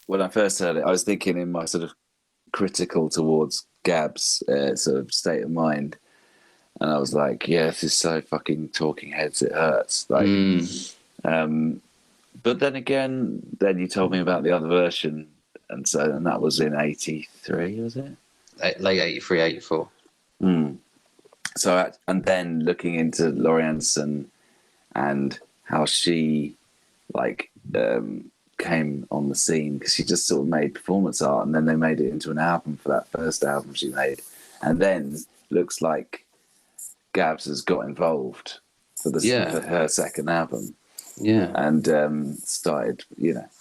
when I first heard it, I was thinking in my sort of critical towards Gab's sort of state of mind, and I was like, yeah, this is so fucking Talking Heads, it hurts. Like, but then again, then you told me about the other version, and that was in '83, was it? Late 83, 84. So, and then looking into Laurie Anderson and how she came on the scene, because she just sort of made performance art, and then they made it into an album for that first album she made, and then looks like Gabs has got involved for her second album. Yeah, and started,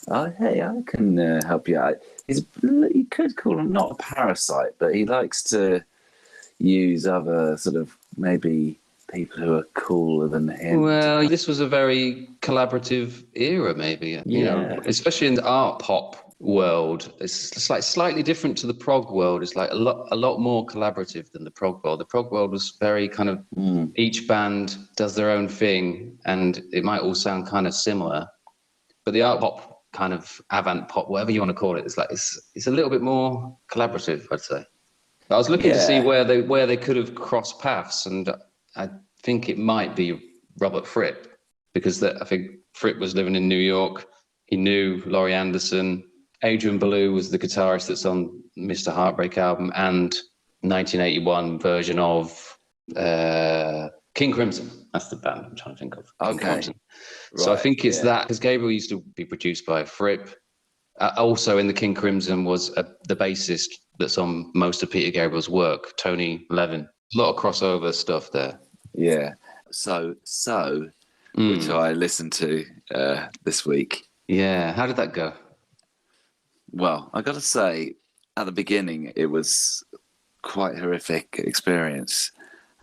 oh, hey, I can help you out. You could call him not a parasite, but he likes to use other sort of maybe people who are cooler than him. Well, this was a very collaborative era, maybe. You know, especially in the art pop world, it's like slightly different to the prog world. It's like a lot more collaborative than the prog world. The prog world was very kind of each band does their own thing, and it might all sound kind of similar. But the art pop, kind of avant pop, whatever you want to call it, it's a little bit more collaborative, I'd say. I was looking to see where they could have crossed paths, and I think it might be Robert Fripp, because I think Fripp was living in New York. He knew Laurie Anderson. Adrian Belew was the guitarist that's on Mr. Heartbreak album and 1981 version of King Crimson. That's the band I'm trying to think of. King Crimson. Right, so I think it's that, because Gabriel used to be produced by Fripp. Also in the King Crimson was the bassist that's on most of Peter Gabriel's work, Tony Levin. A lot of crossover stuff there. Yeah. So which I listened to this week. Yeah. How did that go? Well, I got to say, at the beginning, it was quite a horrific experience.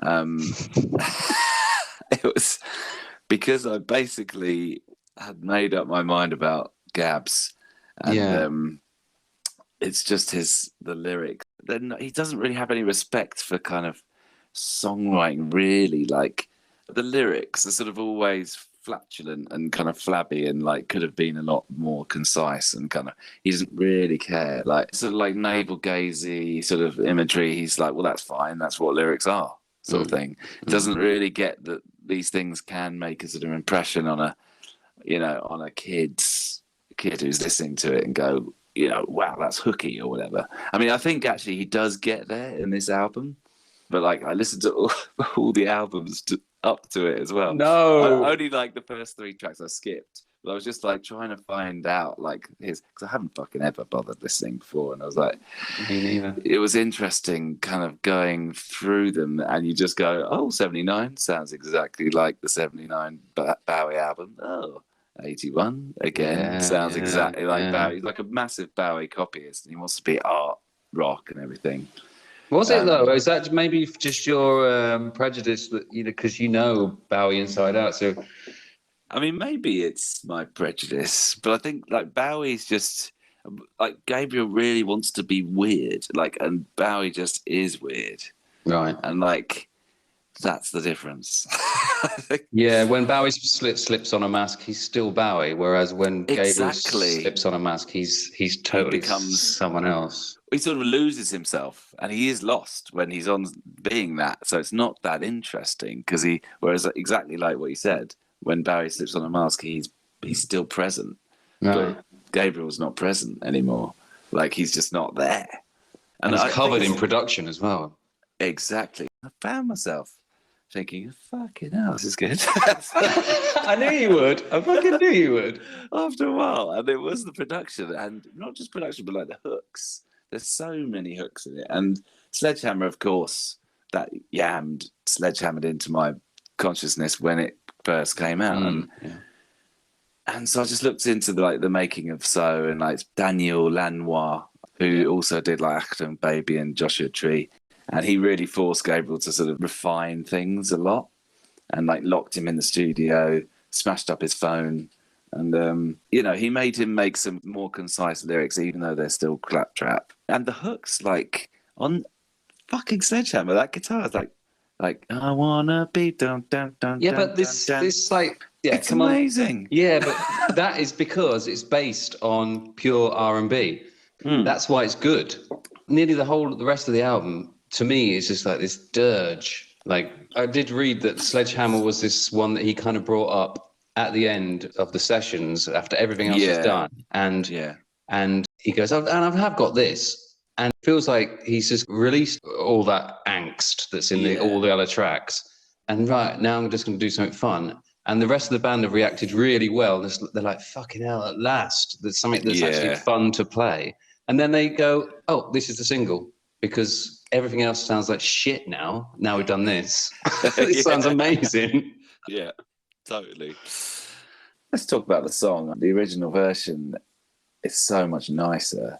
It was because I basically had made up my mind about Gabs, and it's just the lyrics. Then he doesn't really have any respect for kind of songwriting, really. Like, the lyrics are sort of always flatulent and kind of flabby, and like could have been a lot more concise, and kind of he doesn't really care, like sort of like navel gazy sort of imagery. He's like, well, that's fine, that's what lyrics are, sort of thing. Doesn't really get that these things can make a sort of impression on a kid who's listening to it and go, wow, that's hooky or whatever. I mean, I think actually he does get there in this album, but like I listened to all the albums up to it as well. No, I only like the first 3 tracks I skipped, but I was just like trying to find out like because I haven't fucking ever bothered listening before, and I was like, me neither. It was interesting kind of going through them, and you just go, oh, 79 sounds exactly like the 79 Bowie album. Oh, 81 again sounds exactly like Bowie. He's like a massive Bowie copyist, and he wants to be art rock and everything. Was it though? Is that maybe just your prejudice that because Bowie inside out? So, I mean, maybe it's my prejudice, but I think like Bowie's just like Gabriel really wants to be weird, like, and Bowie just is weird, right? And like that's the difference. Yeah, when Bowie slips on a mask, he's still Bowie, whereas when Gabriel slips on a mask, he's totally becomes someone else. He sort of loses himself, and he is lost when he's on being that. So it's not that interesting whereas exactly like what you said, when Bowie slips on a mask, he's still present, but Gabriel's not present anymore. Like he's just not there, and he's covered in production as well. Exactly. I found myself thinking, fucking hell, this is good. I knew you would. I fucking knew you would. After a while, and it was the production, and not just production, but like the hooks. There's so many hooks in it, and Sledgehammer, of course, that sledgehammered into my consciousness when it first came out, and so I just looked into the making of So, and like Daniel Lanois, who also did like Achtung Baby and Joshua Tree, and he really forced Gabriel to sort of refine things a lot, and like locked him in the studio, smashed up his phone. And, he made him make some more concise lyrics, even though they're still claptrap. And the hooks, like, on fucking Sledgehammer, that guitar is like, I wanna be dun dun dun. Yeah, but this like Yeah, It's come on. amazing. Yeah, but that is because it's based on pure R&B. That's why it's good. Nearly the rest of the album, to me, is just like this dirge. Like, I did read that Sledgehammer was this one that he kind of brought up at the end of the sessions after everything else was done. And he goes, and I have got this. And it feels like he's just released all that angst that's in all the other tracks. And right, now I'm just going to do something fun. And the rest of the band have reacted really well. They're like, fucking hell, at last, there's something that's actually fun to play. And then they go, oh, this is the single, because everything else sounds like shit now. Now we've done this. It sounds amazing. Yeah, totally. Let's talk about the song. The original version is so much nicer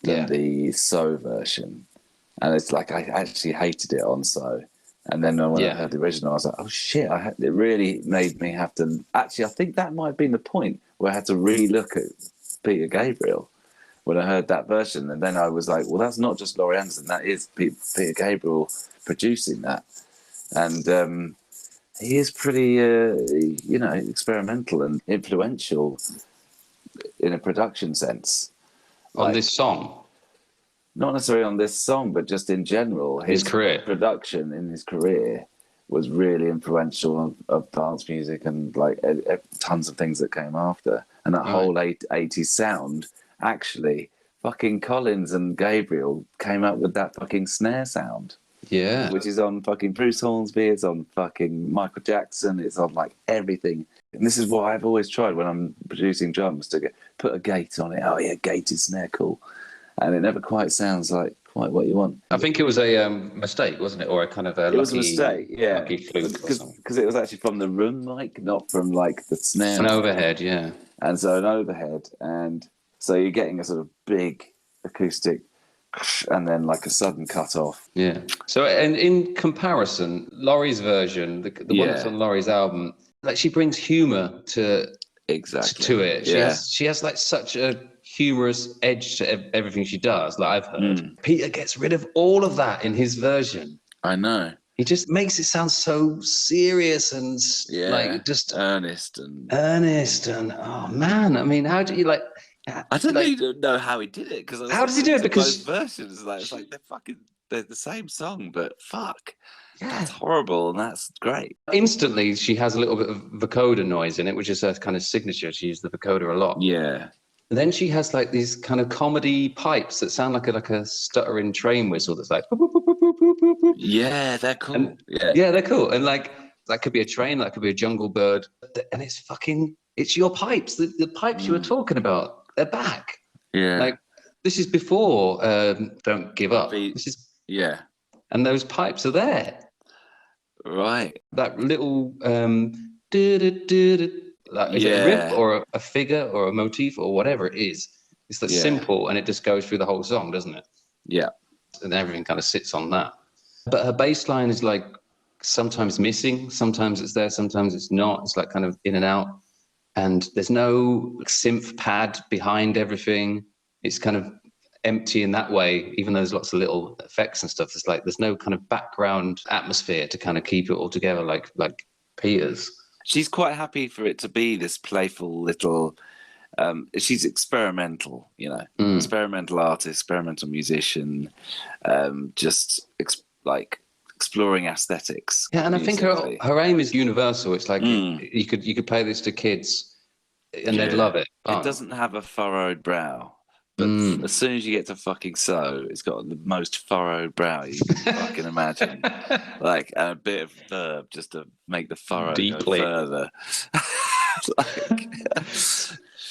than the So version. And it's like, I actually hated it on So. And then when I heard the original, I was like, oh shit, it really made me have to... Actually, I think that might have been the point where I had to re-look at Peter Gabriel when I heard that version. And then I was like, well, that's not just Laurie Anderson, that is Peter Gabriel producing that. And he is pretty, experimental and influential in a production sense. On this song? Not necessarily on this song, but just in general. His career. Production in his career was really influential of dance music and like tons of things that came after. And that whole 80s sound, actually, fucking Collins and Gabriel came up with that fucking snare sound. Yeah. Which is on fucking Bruce Hornsby, it's on fucking Michael Jackson, it's on like everything. And this is what I've always tried when I'm producing drums, to put a gate on it. Oh yeah, gated snare, cool. And it never quite sounds like quite what you want. I think it was a mistake, wasn't it? Or a kind of a lucky fluke because it was actually from the room mic, not from like the snare. An overhead, yeah. And so an overhead. And so you're getting a sort of big acoustic and then like a sudden cut off. Yeah. So and in comparison, Laurie's version, the one that's on Laurie's album, like she brings humor to it. She has like such a humorous edge to everything she does, like I've heard. Peter gets rid of all of that in his version. I know. He just makes it sound so serious and like just earnest and oh man, I mean, how do you like? I don't even know how he did it, because how does he do it? Because both versions, it's like they're the same song, but fuck. That's horrible, and that's great. Instantly, she has a little bit of vocoder noise in it, which is her kind of signature. She uses the vocoder a lot. Yeah. And then she has like these kind of comedy pipes that sound like a stuttering train whistle that's like... Boop, boop, boop, boop, boop, boop, boop. Yeah, they're cool. And, yeah, they're cool. And like, that could be a train, that could be a jungle bird. And it's your pipes. The pipes you were talking about, they're back. Yeah. Like, this is before Don't Give Up. And those pipes are there. Right. That little like, is it a riff or a figure or a motif or whatever it is? It's like simple, and it just goes through the whole song, doesn't it? Yeah. And everything kind of sits on that. But her bass line is like sometimes missing, sometimes it's there, sometimes it's not. It's like kind of in and out. And there's no synth pad behind everything. It's kind of empty in that way, even though there's lots of little effects and stuff. It's like there's no kind of background atmosphere to kind of keep it all together like Peter's. She's quite happy for it to be this playful little... she's experimental, experimental artist, experimental musician, just exploring aesthetics. Yeah, and I think her aim is universal. It's like you could play this to kids and they'd love it. It doesn't have a furrowed brow. But as soon as you get to fucking So, it's got the most furrowed brow you can fucking imagine. Like, a bit of verb just to make the furrow deeply go further.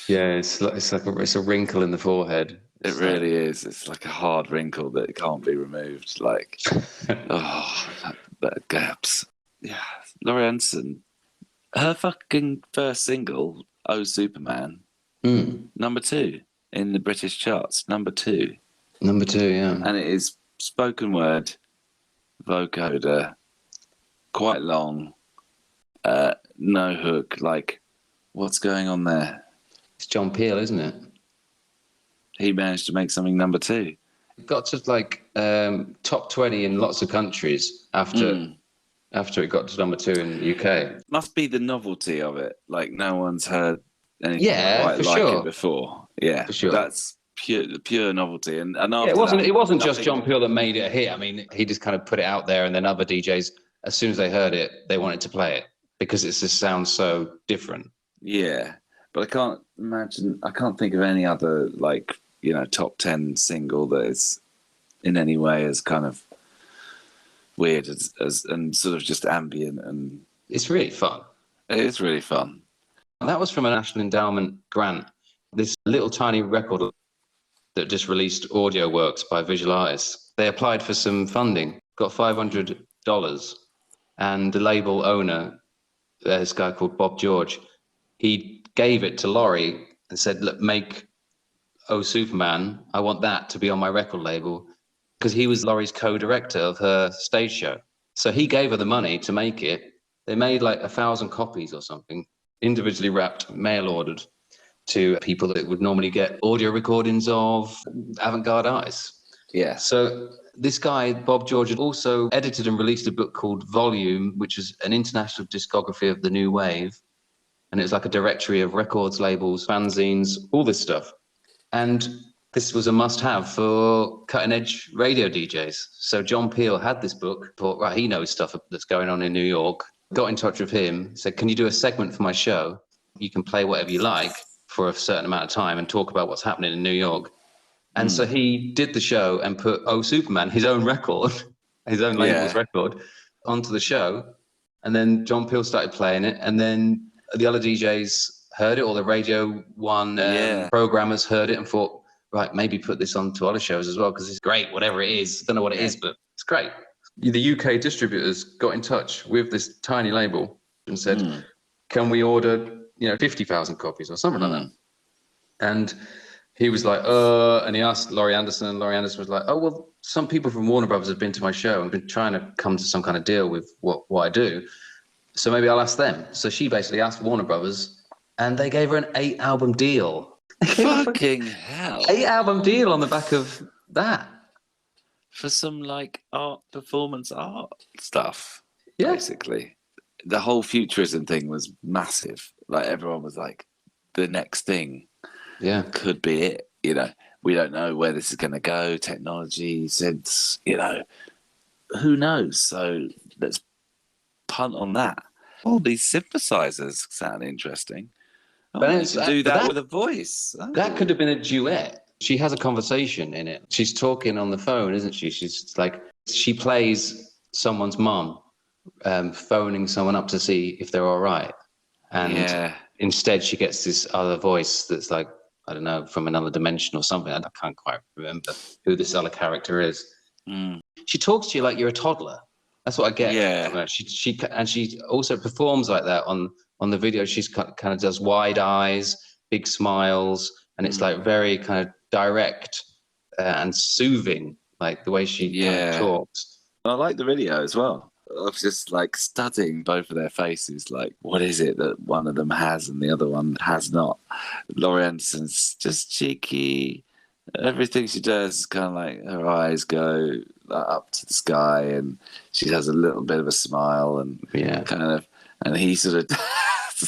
It's a wrinkle in the forehead. It really is. It's like a hard wrinkle that can't be removed. Like, that gaps. Yeah, Laurie Anderson, her fucking first single, Oh Superman, number 2. In the British charts, number 2. Number 2, yeah. And it is spoken word, vocoder, quite long, no hook. Like, what's going on there? It's John Peel, isn't it? He managed to make something number 2. Got to like top 20 in lots of countries after after it got to number 2 in the UK. Must be the novelty of it. Like no one's heard anything quite for like sure. it before. Yeah, for sure. That's pure novelty. And after it wasn't just John Peel that made it a hit. I mean, he just kind of put it out there, and then other DJs, as soon as they heard it, they wanted to play it because it just sounds so different. Yeah, but I can't think of any other like, you know, top 10 single that is in any way as kind of weird as and sort of just ambient, and it's really fun. It is really fun. That was from a National Endowment grant. This little tiny record that just released audio works by visual artists. They applied for some funding, got $500, and the label owner, this guy called Bob George, he gave it to Laurie and said, look, make Oh Superman, I want that to be on my record label, because he was Laurie's co-director of her stage show. So he gave her the money to make it. They made like 1,000 copies or something, individually wrapped, mail ordered to people that would normally get audio recordings of avant-garde artists. Yeah. So this guy, Bob George, had also edited and released a book called Volume, which is an international discography of the new wave. And it was like a directory of records, labels, fanzines, all this stuff. And this was a must-have for cutting-edge radio DJs. So John Peel had this book, thought, right, he knows stuff that's going on in New York, got in touch with him, said, can you do a segment for my show? You can play whatever you like for a certain amount of time and talk about what's happening in New York. And so he did the show and put Oh Superman, his own record, his own label's record, onto the show. And then John Peel started playing it. And then the other DJs heard it, or the Radio 1 programmers heard it and thought, right, maybe put this on to other shows as well, because it's great, whatever it is. Don't know what it is, but it's great. The UK distributors got in touch with this tiny label and said, can we order, 50,000 copies or something like that? And he was like, and he asked Laurie Anderson, and Laurie Anderson was like, oh, well, some people from Warner Brothers have been to my show and been trying to come to some kind of deal with what I do. So maybe I'll ask them. So she basically asked Warner Brothers, and they gave her an 8-album deal. Fucking hell. 8-album deal on the back of that. For some like performance art stuff, basically. The whole futurism thing was massive. Like everyone was like, the next thing could be it. We don't know where this is going to go. Technology, since, who knows? So let's punt on that. All these synthesizers sound interesting. But you can do that with a voice. That could have been a duet. She has a conversation in it. She's talking on the phone, isn't she? She's like, she plays someone's mum, phoning someone up to see if they're all right. And instead she gets this other voice that's like, I don't know, from another dimension or something. I can't quite remember who this other character is. She talks to you like you're a toddler. That's what I get. Yeah. She also performs like that on the video. She's kind of does wide eyes, big smiles, and it's like very kind of direct and soothing, like the way she kind of talks. I like the video as well. I was just like studying both of their faces, like what is it that one of them has and the other one has not. Laurie Anderson's just cheeky. Everything she does is kind of like her eyes go up to the sky, and she has a little bit of a smile, and and he sort of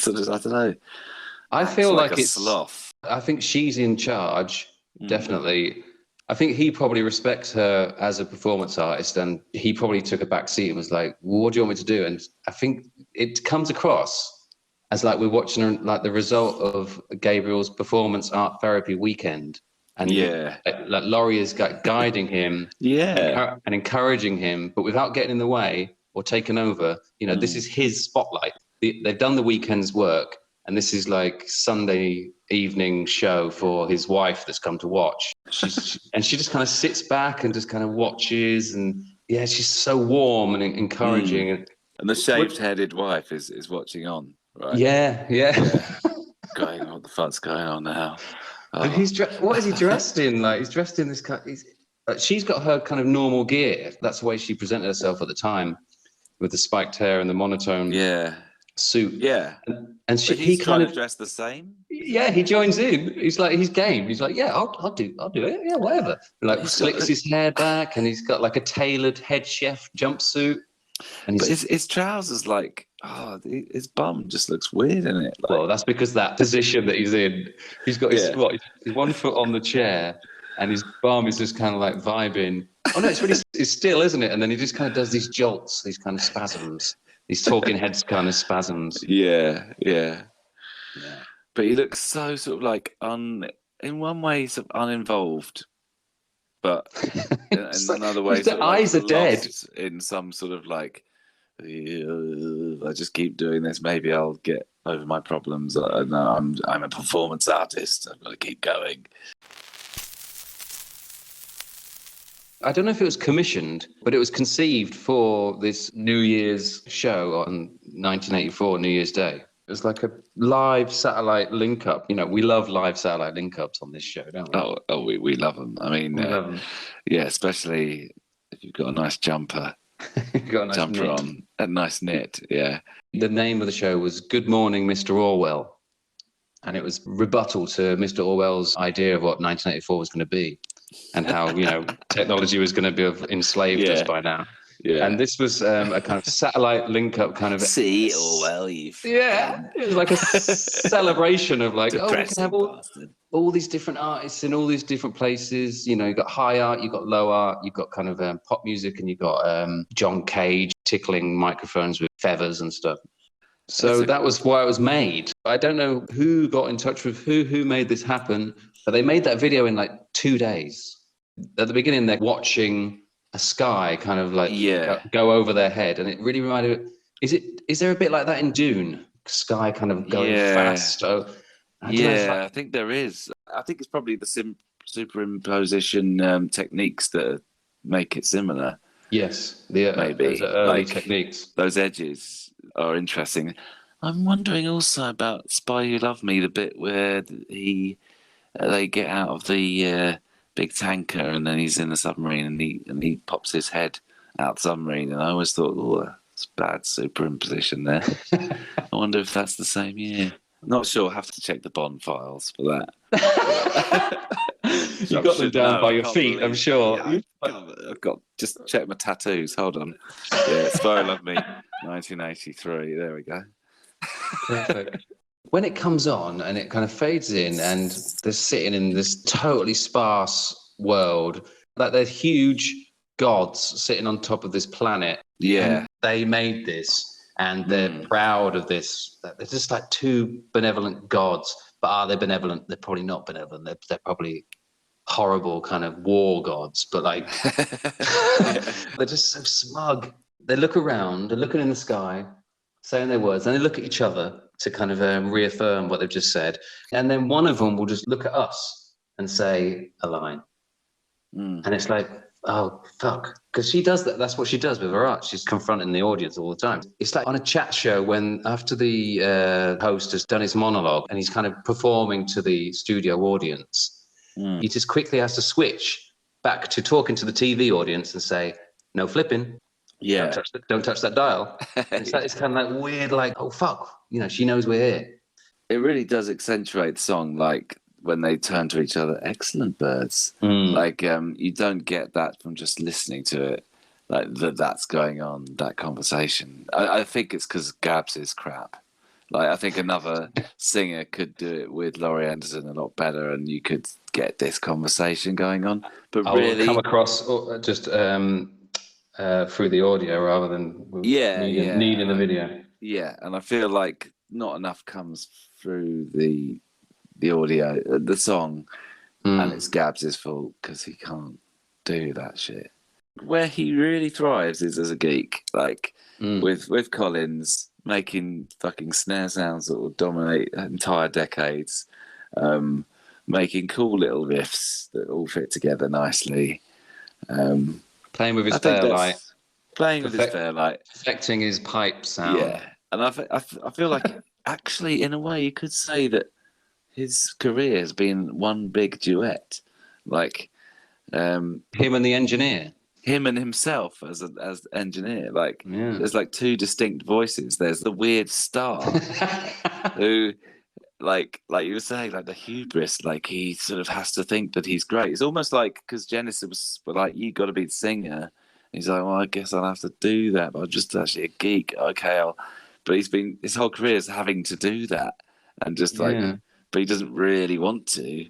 I don't know. I feel like a it's sloth. I think she's in charge, definitely. I think he probably respects her as a performance artist, and he probably took a back seat and was like, well, what do you want me to do? And I think it comes across as like we're watching like the result of Gabriel's performance art therapy weekend. And like Laurie is guiding him and encouraging him, but without getting in the way or taking over. This is his spotlight. They've done the weekend's work, and this is like Sunday evening show for his wife that's come to watch. And she just kind of sits back and just kind of watches, and she's so warm and encouraging. And the shaved-headed wife is watching on, right? Yeah. Going, what the fuck's going on now? Oh. And what is he dressed in? Like, he's dressed in this kind. She's got her kind of normal gear. That's the way she presented herself at the time, with the spiked hair and the monotone suit. Yeah, and he kind of dressed the same. Yeah, he joins in. He's game. He's like, I'll do it. Yeah, whatever. And like slicks his hair back, and he's got like a tailored head chef jumpsuit. And but his trousers, like, his bum just looks weird in it. Like, well, that's because that position that he's in, he's got his one foot on the chair, and his bum is just kind of like vibing. Oh no, it's still, isn't it? And then he just kind of does these jolts, these kind of spasms, these talking heads kind of spasms. Yeah. But he looks so sort of like in one way sort of uninvolved, but in another way, the eyes are dead. In some sort of like, I just keep doing this. Maybe I'll get over my problems. No, I'm a performance artist. I've got to keep going. I don't know if it was commissioned, but it was conceived for this New Year's show on 1984, New Year's Day. It was like a live satellite link-up. You know, we love live satellite link-ups on this show, don't we? Oh, we love them. I mean, we love them. Yeah, especially if you've got a nice jumper. Got a nice jumper knit. on, a nice knit, yeah. The name of the show was Good Morning, Mr. Orwell. And it was rebuttal to Mr. Orwell's idea of what 1984 was going to be and how, you know, technology was going to be enslaved us by now. Yeah. And this was a kind of satellite link-up kind of... See, Orwell, it was like a celebration of like, we can have all these different artists in all these different places. You know, you've got high art, you've got low art, you've got kind of pop music, and you've got John Cage tickling microphones with feathers and stuff. So that was why it was made. I don't know who got in touch with who made this happen, but they made that video in like 2 days. At the beginning, they're watching a sky kind of like go over their head, and it really reminded me, is there a bit like that in Dune? Sky kind of going fast. I think there is. I think it's probably the superimposition techniques that make it similar. Yes, maybe those early techniques. Those edges are interesting. I'm wondering also about Spy Who Loved Me, the bit where they get out of the big tanker, and then he's in the submarine, and he pops his head out the submarine, and I always thought, that's bad superimposition there. I wonder if that's the same year. Not sure. Have to check the Bond files for that. You got them down by your feet, I'm sure. Yeah, I've got just check my tattoos. Hold on. Yeah, Spy Who Loved Me, 1983. There we go. Perfect. When it comes on and it kind of fades in, and they're sitting in this totally sparse world, like they're huge gods sitting on top of this planet. Yeah. And they made this, and they're proud of this. They're just like two benevolent gods. But are they benevolent? They're probably not benevolent. They're probably horrible kind of war gods. But like, they're just so smug. They look around, they're looking in the sky, saying their words, and they look at each other to kind of reaffirm what they've just said. And then one of them will just look at us and say a line. And it's like, oh, fuck. Because she does that. That's what she does with her art. She's confronting the audience all the time. It's like on a chat show when after the host has done his monologue and he's kind of performing to the studio audience, he just quickly has to switch back to talking to the TV audience and say, no flipping. Yeah. Don't touch that dial. It's kind of like weird, like, oh, fuck. You know, she knows we're here. It really does accentuate the song, like when they turn to each other, excellent birds. Like, you don't get that from just listening to it, like that's going on, that conversation. I think it's because Gabs is crap. Like, I think another singer could do it with Laurie Anderson a lot better, and you could get this conversation going on. But really come across just through the audio rather than needing the video. Yeah, and I feel like not enough comes through the audio, the song, and it's Gabs' fault because he can't do that shit. Where he really thrives is as a geek, like with Collins making fucking snare sounds that will dominate entire decades, making cool little riffs that all fit together nicely. Playing with his Fairlight. Playing with his Fairlight. Perfecting his pipe sound. Yeah. And I feel like, actually, in a way, you could say that his career has been one big duet. Like... him and the engineer. Him and himself as engineer. Like, there's like two distinct voices. There's the weird star who... Like you were saying, like the hubris, like he sort of has to think that he's great. It's almost like, because Genesis was like, you got to be the singer, He's like, well, I guess I'll have to do that, but I'm just actually a geek. Okay, but he's been his whole career is having to do that, and just like, but he doesn't really want to.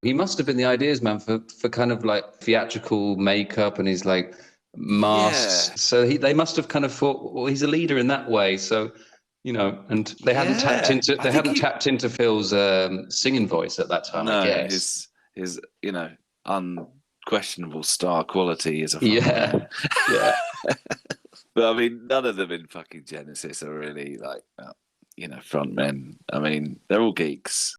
He must have been the ideas man for kind of like theatrical makeup and his like masks. Yeah. So they must have kind of thought, well, he's a leader in that way. So, you know, and they hadn't tapped into Phil's singing voice at that time. No, I guess his unquestionable star quality is a yeah. But I mean, none of them in fucking Genesis are really like, front men. I mean, they're all geeks.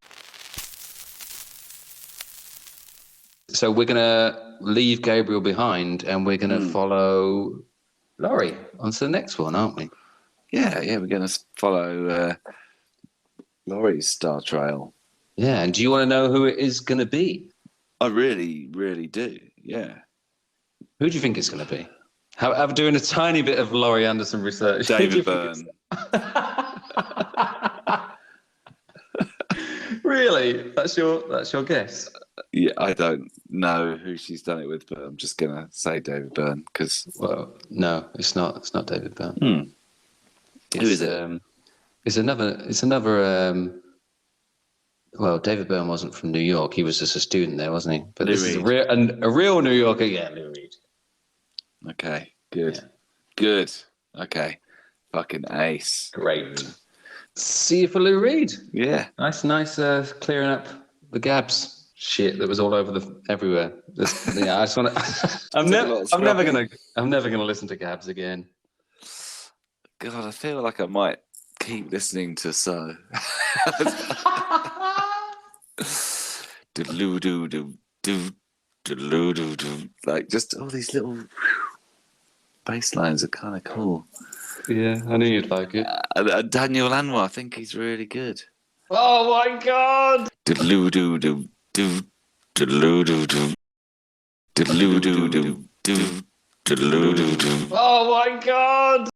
So we're going to leave Gabriel behind and we're going to follow Laurie on to the next one, aren't we? Yeah, we're going to follow Laurie's star trail. Yeah, and do you want to know who it is going to be? I really, really do, yeah. Who do you think it's going to be? I'm doing a tiny bit of Laurie Anderson research. David Byrne. Really? That's your guess? Yeah, I don't know who she's done it with, but I'm just gonna say David Byrne because. Well, no, it's not. It's not David Byrne. Who is it? It's another. Well, David Byrne wasn't from New York. He was just a student there, wasn't he? But this is a real New Yorker. Yeah, Lou Reed. Okay, good, good. Okay, fucking ace. Great. See you for Lou Reed. Yeah, nice, clearing up the Gabs shit that was all over everywhere. I just want to. I'm never gonna listen to Gabs again. God, I feel like I might keep listening to So. Like just all these little bass lines are kind of cool. Yeah, I knew you'd like it. Daniel Lanois, I think he's really good. Oh my god! Oh my god!